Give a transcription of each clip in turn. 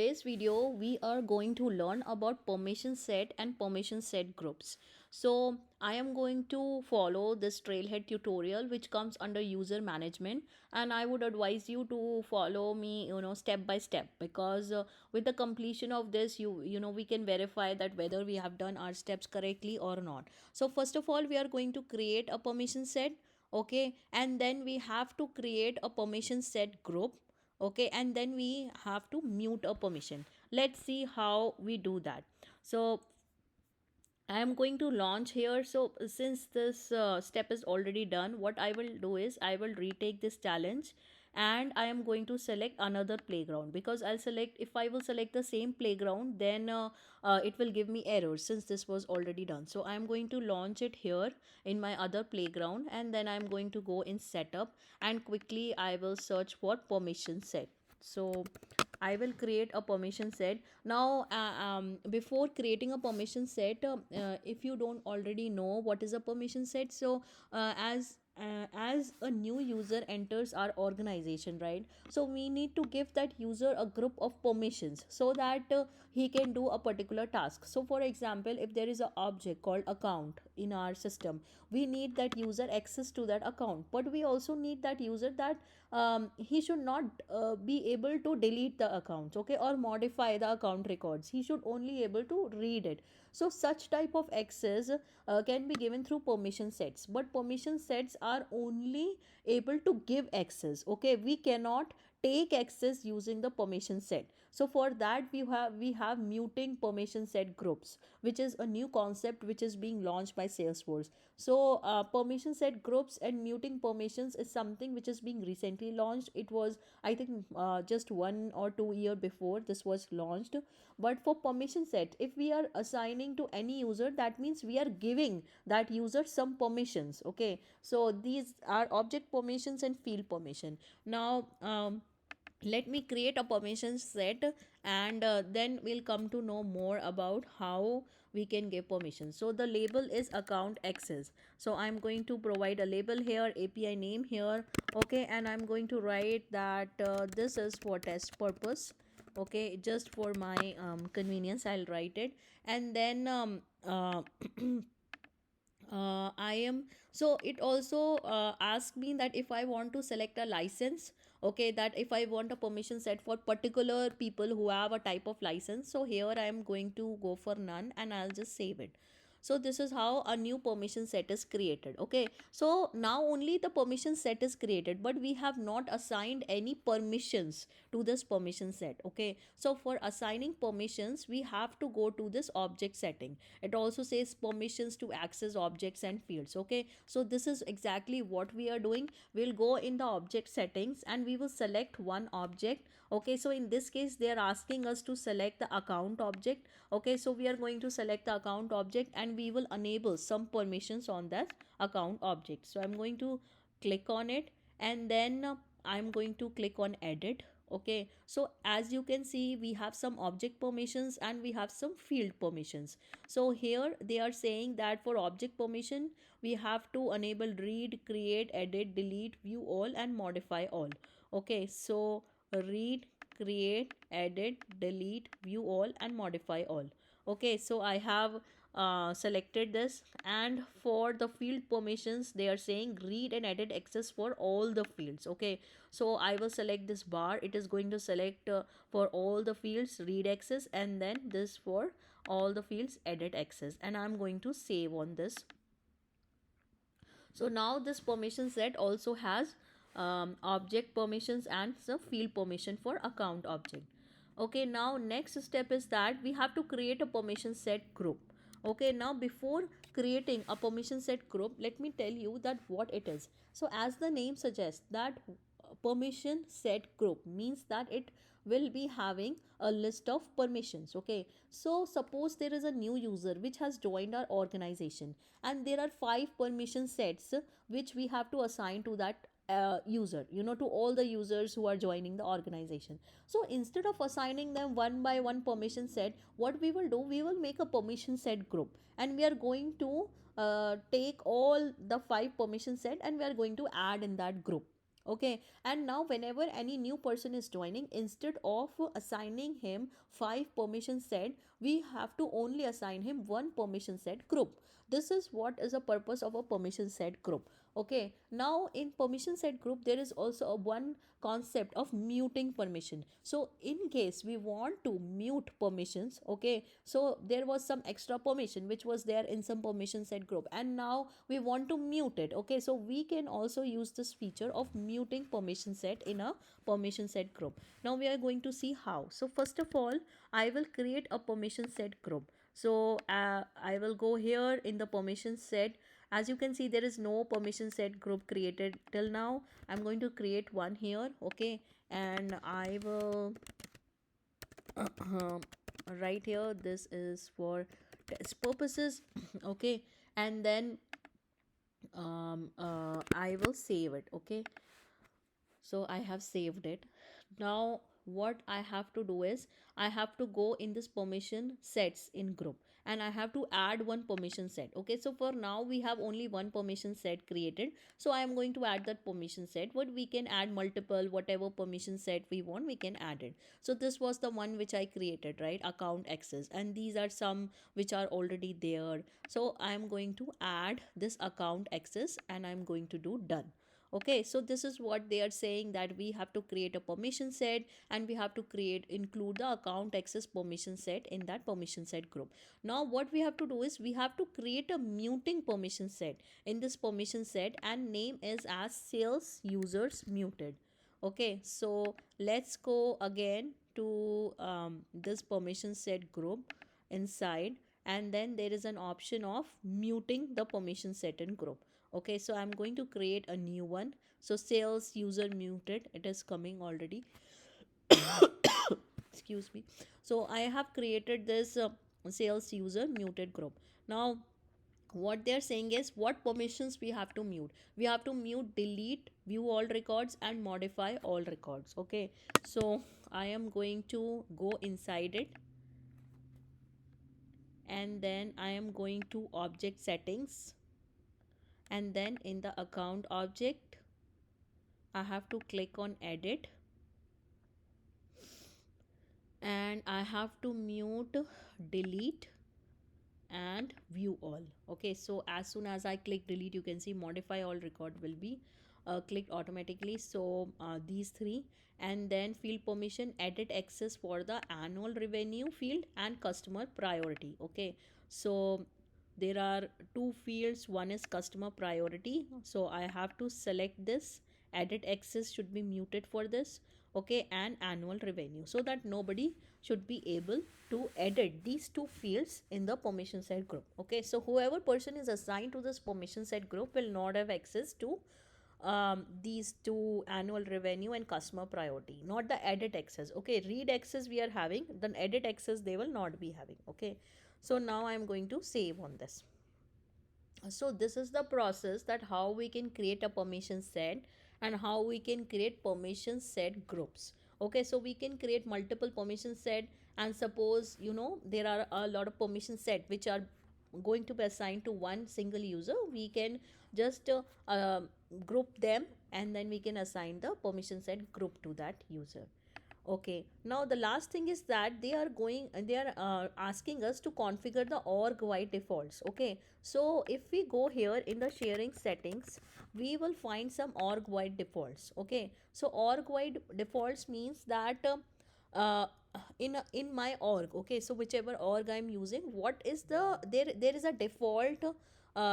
Today's video we are going to learn about permission set and permission set groups. So I am going to follow this trailhead tutorial which comes under user management, and I would advise you to follow me step by step, because with the completion of this we can verify that whether we have done our steps correctly or not. So first of all, we are going to create a permission set, okay, and then we have to create a permission set group, okay, and then we have to mute a permission. Let's see how we do that. So I am going to launch here. So since this step is already done, what I will do is I will retake this challenge, and I am going to select another playground, because I'll select, if I will select the same playground, then it will give me errors since this was already done. So I am going to launch it here in my other playground, and then I'm going to go in setup, and quickly I will search for permission set. So I will create a permission set. Now before creating a permission set, if you don't already know what is a permission set, so as a new user enters our organization, right, so we need to give that user a group of permissions so that he can do a particular task. So for example, if there is an object called account in our system, we need that user access to that account, but we also need that user that he should not be able to delete the accounts, okay, or modify the account records. He should only able to read it. So such type of access can be given through permission sets, but permission sets are only able to give access, okay, we cannot take access using the permission set. So for that we have muting permission set groups, which is a new concept which is being launched by Salesforce. So permission set groups and muting permissions is something which is being recently launched. It was, I think, just 1 or 2 year before this was launched. But for permission set, if we are assigning to any user, that means we are giving that user some permissions, okay. So these are object permissions and field permission. Now let me create a permission set, and then we'll come to know more about how we can give permission. So the label is account access. So I'm going to provide a label here, API name here, okay, and I'm going to write that this is for test purpose, okay, just for my convenience I'll write it. And then I am, so it also asks me that if I want to select a license, okay, that if I want a permission set for particular people who have a type of license, so here I am going to go for none, and I'll just save it. So this is how a new permission set is created, okay. So now only the permission set is created, but we have not assigned any permissions to this permission set, okay. So for assigning permissions, we have to go to this object setting. It also says permissions to access objects and fields, okay. So this is exactly what we are doing. We'll go in the object settings and we will select one object, okay. So in this case they are asking us to select the account object, okay. So we are going to select the account object, and we will enable some permissions on that account object. So I'm going to click on it, and then I'm going to click on edit, okay. So as you can see, we have some object permissions and we have some field permissions. So here they are saying that for object permission, we have to enable read, create, edit, delete, view all, and modify all, okay. So read, create, edit, delete, view all, and modify all, okay. So I have selected this. And for the field permissions, they are saying read and edit access for all the fields, okay. So I will select this bar. It is going to select for all the fields read access, and then this for all the fields edit access, and I'm going to save on this. So now this permission set also has object permissions and some field permission for account object, okay. Now next step is that we have to create a permission set group, okay. Now before creating a permission set group, let me tell you that what it is. So as the name suggests, that permission set group means that it will be having a list of permissions, okay. So suppose there is a new user which has joined our organization, and there are 5 permission sets which we have to assign to that user, to all the users who are joining the organization. So instead of assigning them one by one permission set, what we will do, we will make a permission set group, and we are going to take all the 5 permission set and we are going to add in that group, Okay, and now whenever any new person is joining, instead of assigning him five permission set, we have to only assign him one permission set group. This is what is the purpose of a permission set group. Okay, now in permission set group, there is also a one concept of muting permission. So in case we want to mute permissions, okay, so there was some extra permission which was there in some permission set group, and now we want to mute it. Okay, so we can also use this feature of muting permission set in a permission set group. Now we are going to see how. So first of all, I will create a permission set group. So I will go here in the permission set. As you can see, there is no permission set group created till now. I'm going to create one here. Okay, and I will right here, this is for test purposes. Okay, and then I will save it. Okay, so I have saved it. Now what I have to do is, I have to go in this permission sets in group, and I have to add one permission set. Okay, so for now we have only one permission set created, so I am going to add that permission set, but we can add multiple, whatever permission set we want we can add it. So this was the one which I created, right? Account access, and these are some which are already there. So I am going to add this account access, and I'm going to do done. Okay, so this is what they are saying, that we have to create a permission set, and we have to include the account access permission set in that permission set group. Now what we have to do is, we have to create a muting permission set in this permission set, and name is as sales users muted. Okay, so let's go again to this permission set group inside, and then there is an option of muting the permission set in group. Okay, so I'm going to create a new one. So sales user muted, it is coming already. Excuse me. So I have created this sales user muted group. Now what they're saying is, what permissions we have to mute. We have to mute, delete, view all records, and modify all records. Okay, so I am going to go inside it, and then I am going to object settings, and then in the account object I have to click on edit, and I have to mute, delete, and view all. Okay, so as soon as I click delete, you can see modify all record will be clicked automatically. So these three, and then field permission, edit access for the annual revenue field and customer priority. Okay, so there are two fields, one is customer priority, so I have to select this. Edit access should be muted for this. Okay, and annual revenue, so that nobody should be able to edit these two fields in the permission set group. Okay, so whoever person is assigned to this permission set group will not have access to these two, annual revenue and customer priority, not the edit access. Okay, read access we are having, then edit access they will not be having. Okay, so now I am going to save on this. So this is the process, that how we can create a permission set and how we can create permission set groups. Okay, so we can create multiple permission set, and suppose there are a lot of permission set which are going to be assigned to one single user, we can just group them, and then we can assign the permission set group to that user. Okay, now the last thing is that they are asking us to configure the org wide defaults. Okay, so if we go here in the sharing settings, we will find some org wide defaults. Okay, so org wide defaults means that uh, in my org, okay, so whichever org I'm using, what is there is a default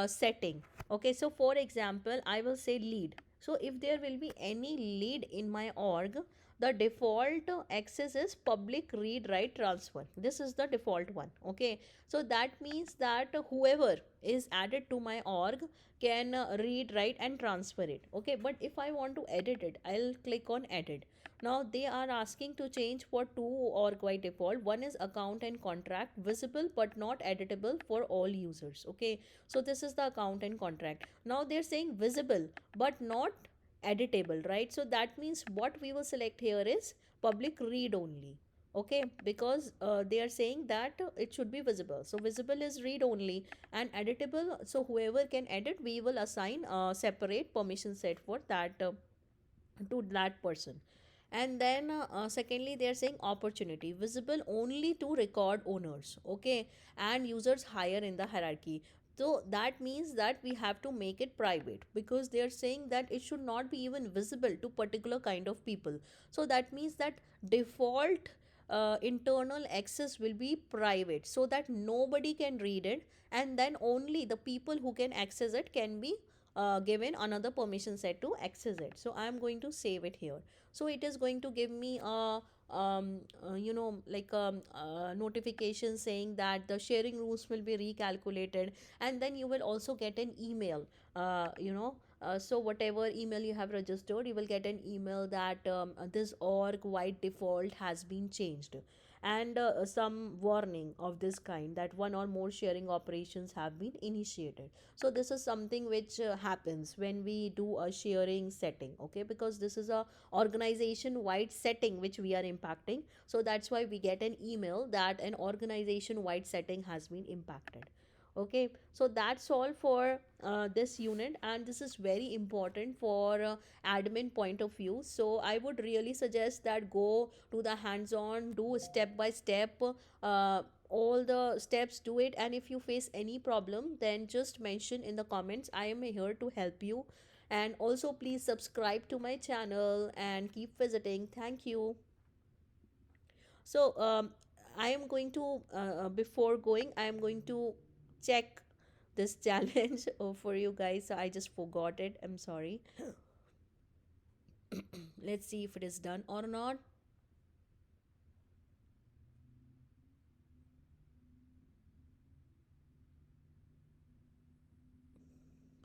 setting. Okay, so for example, I will say lead. So if there will be any lead in my org, the default access is public read write transfer. This is the default one. Okay, so that means that whoever is added to my org can read write and transfer it. Okay, but if I want to edit it, I'll click on edit. Now they are asking to change for two org by default. One is account and contract, visible but not editable for all users. Okay, so this is the account and contract. Now they're saying visible but not editable, right? So that means what we will select here is public read only. Okay, because they are saying that it should be visible, so visible is read only, and editable, so whoever can edit, we will assign a separate permission set for that to that person. And then secondly, they are saying opportunity visible only to record owners, okay, and users higher in the hierarchy. So that means that we have to make it private, because they are saying that it should not be even visible to particular kind of people. So that means that default internal access will be private, so that nobody can read it, and then only the people who can access it can be given another permission set to access it. So I'm going to save it here. So it is going to give me a like notification saying that the sharing rules will be recalculated, and then you will also get an email. So whatever email you have registered, you will get an email that this org wide default has been changed, and some warning of this kind that one or more sharing operations have been initiated. So this is something which happens when we do a sharing setting, okay, because this is a organization wide setting which we are impacting. So that's why we get an email that an organization wide setting has been impacted. Okay, so that's all for this unit, and this is very important for admin point of view. So I would really suggest that go to the hands on, do step by step, all the steps, do it. And if you face any problem, then just mention in the comments. I am here to help you. And also please subscribe to my channel and keep visiting. Thank you. So I am going to before going, I am going to check this challenge for you guys. So I just forgot it, I'm sorry. Let's see if it is done or not.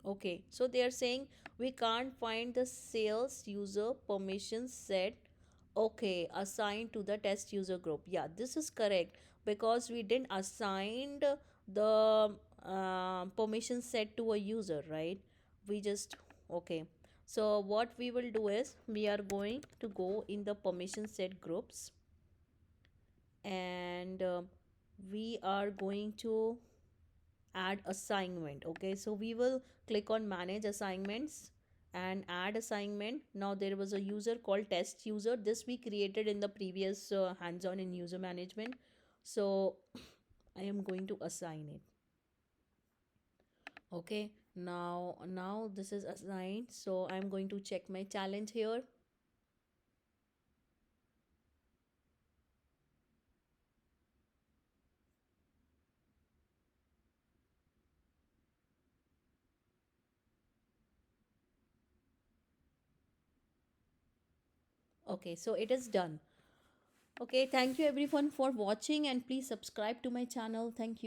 Okay, so they are saying we can't find the sales user permission set. Okay, assigned to the test user group. Yeah, this is correct, because we didn't assign the permission set to a user, right? We just, okay. So what we will do is we are going to go in the permission set groups, and we are going to add assignment. Okay, so we will click on manage assignments and add assignment. Now there was a user called test user. This we created in the previous hands-on in user management. So I am going to assign it. Okay, now this is assigned. So I'm going to check my challenge here. Okay, so it is done. Okay, thank you everyone for watching, and please subscribe to my channel. Thank you.